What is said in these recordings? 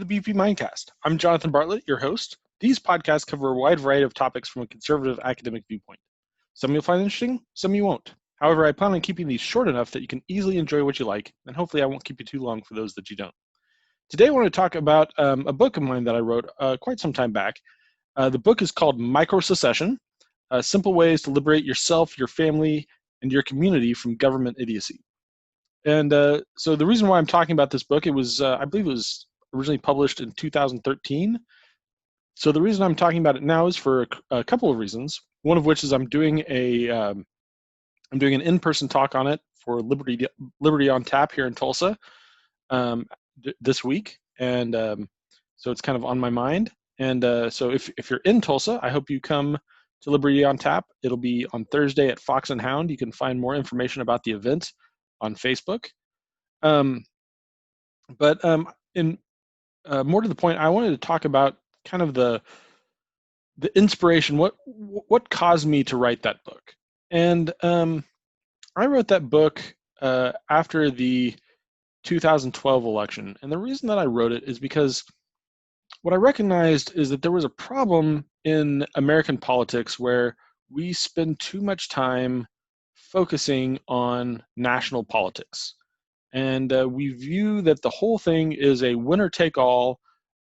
BP Mindcast. I'm Jonathan Bartlett, your host. These podcasts cover a wide variety of topics from a conservative academic viewpoint. Some you'll find interesting, some you won't. However, I plan on keeping these short enough that you can easily enjoy what you like, and hopefully I won't keep you too long for those that you don't. Today I want to talk about a book of mine that I wrote quite some time back. The book is called Microsecession, Simple Ways to Liberate Yourself, Your Family, and Your Community from Government Idiocy. And so the reason why I'm talking about this book, it was, I believe it was originally published in 2013. So the reason I'm talking about it now is for a couple of reasons. One of which is I'm doing an in-person talk on it for Liberty on Tap here in Tulsa this week, and so it's kind of on my mind. And so if you're in Tulsa, I hope you come to Liberty on Tap. It'll be on Thursday at Fox and Hound. You can find more information about the event on Facebook. But in more to the point, I wanted to talk about kind of the inspiration, what caused me to write that book. And I wrote that book after the 2012 election. And the reason that I wrote it is because what I recognized is that there was a problem in American politics where we spend too much time focusing on national politics. And we view that the whole thing is a winner-take-all.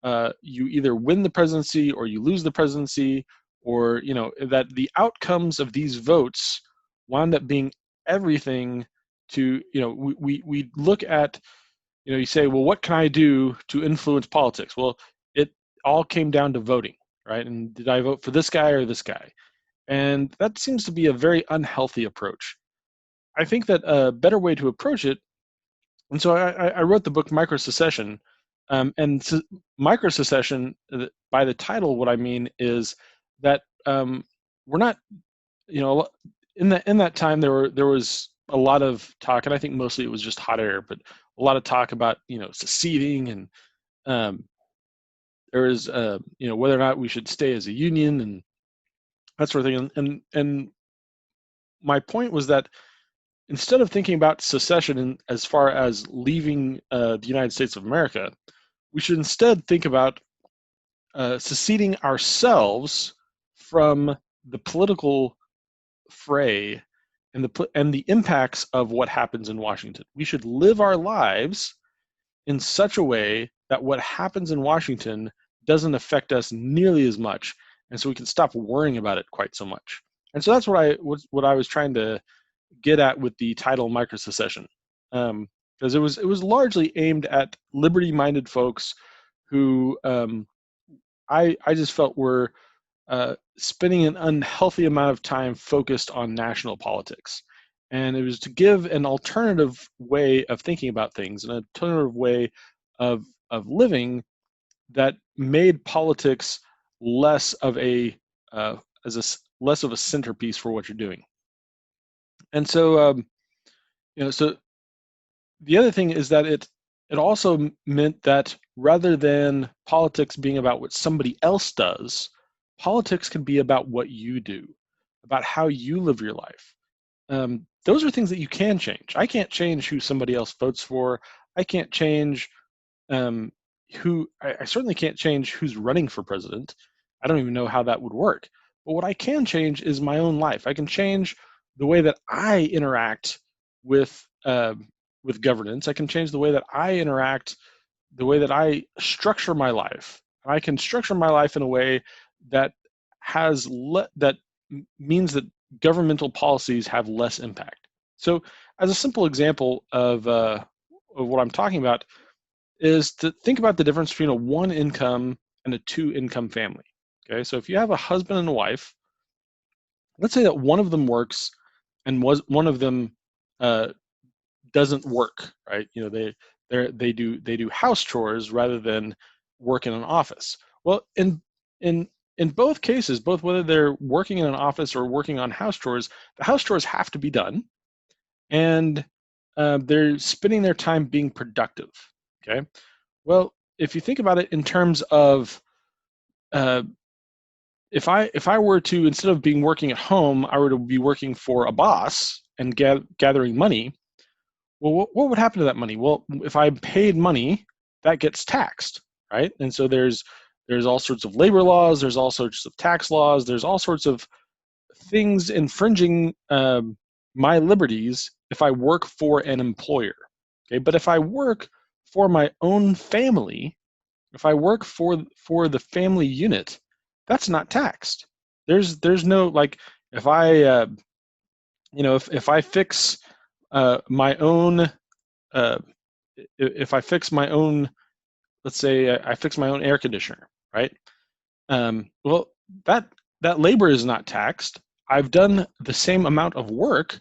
You either win the presidency or you lose the presidency, or that the outcomes of these votes wound up being everything to, we look at, you say, well, what can I do to influence politics? Well, it all came down to voting, right? And did I vote for this guy or this guy? And that seems to be a very unhealthy approach. I think that a better way to approach it, and so I wrote the book Microsecession, and microsecession, by the title, what I mean is that we're not, in that time there was a lot of talk, and I think mostly it was just hot air, but a lot of talk about seceding, and there is whether or not we should stay as a union and that sort of thing. And my point was that instead of thinking about secession as far as leaving the United States of America, we should instead think about seceding ourselves from the political fray and the impacts of what happens in Washington. We should live our lives in such a way that what happens in Washington doesn't affect us nearly as much, and so we can stop worrying about it quite so much. And so that's what I was trying to get at with the title Microsecession, because it was largely aimed at liberty-minded folks who I just felt were spending an unhealthy amount of time focused on national politics. And it was to give an alternative way of thinking about things, an alternative way of living that made politics less of a centerpiece for what you're doing. And so, so the other thing is that it also meant that rather than politics being about what somebody else does, politics can be about what you do, about how you live your life. Those are things that you can change. I can't change who somebody else votes for. I can't change I certainly can't change who's running for president. I don't even know how that would work. But what I can change is my own life. I can change the way that I interact with governance. I can change the way that I interact, the way that I structure my life. I can structure my life in a way that that means that governmental policies have less impact. So, as a simple example of what I'm talking about, is to think about the difference between a one-income and a two-income family. Okay, so if you have a husband and a wife, let's say that one of them works and one of them doesn't work, right? They do house chores rather than work in an office. Well, in both cases, both whether they're working in an office or working on house chores, the house chores have to be done, and they're spending their time being productive. Okay, well, if you think about it in terms of if I were to, instead of being working at home, I were to be working for a boss and gathering money, well, what would happen to that money? Well, if I paid money, that gets taxed, right? And so there's all sorts of labor laws, there's all sorts of tax laws, there's all sorts of things infringing my liberties if I work for an employer. Okay, but if I work for my own family, if I work for the family unit, that's not taxed. There's no, like, if I if I fix my own if I fix my own, let's say I fix my own air conditioner, right? Well, that labor is not taxed. I've done the same amount of work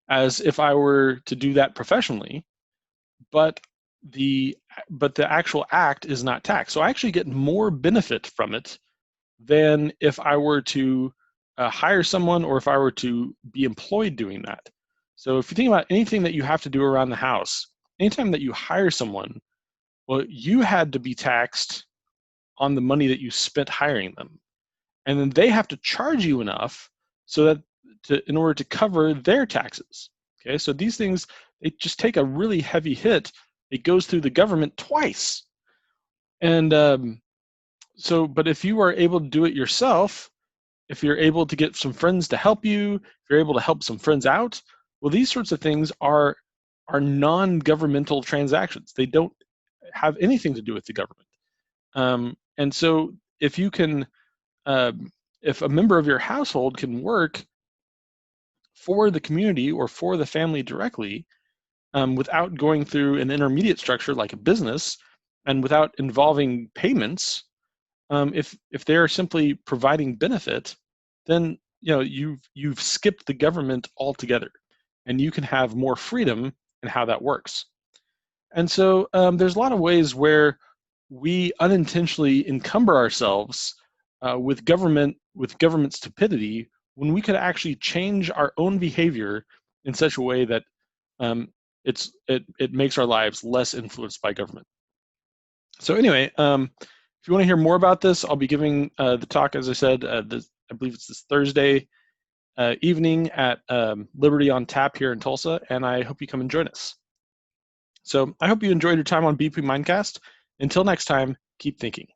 as if I were to do that professionally, but the actual act is not taxed. So I actually get more benefit from it than if I were to hire someone or if I were to be employed doing that. So if you think about anything that you have to do around the house, anytime that you hire someone, well, you had to be taxed on the money that you spent hiring them. And then they have to charge you enough so that in order to cover their taxes. Okay, so these things, they just take a really heavy hit. It goes through the government twice. And but if you are able to do it yourself, if you're able to get some friends to help you, if you're able to help some friends out, well, these sorts of things are non-governmental transactions. They don't have anything to do with the government. And so if you can, if a member of your household can work for the community or for the family directly, without going through an intermediate structure like a business, and without involving payments, if they're simply providing benefit, then you've skipped the government altogether, and you can have more freedom in how that works. And so there's a lot of ways where we unintentionally encumber ourselves with government stupidity, when we could actually change our own behavior in such a way that it makes our lives less influenced by government. So anyway, if you want to hear more about this, I'll be giving the talk, as I said, I believe it's this Thursday evening at Liberty on Tap here in Tulsa, and I hope you come and join us. So I hope you enjoyed your time on BP Mindcast. Until next time, keep thinking.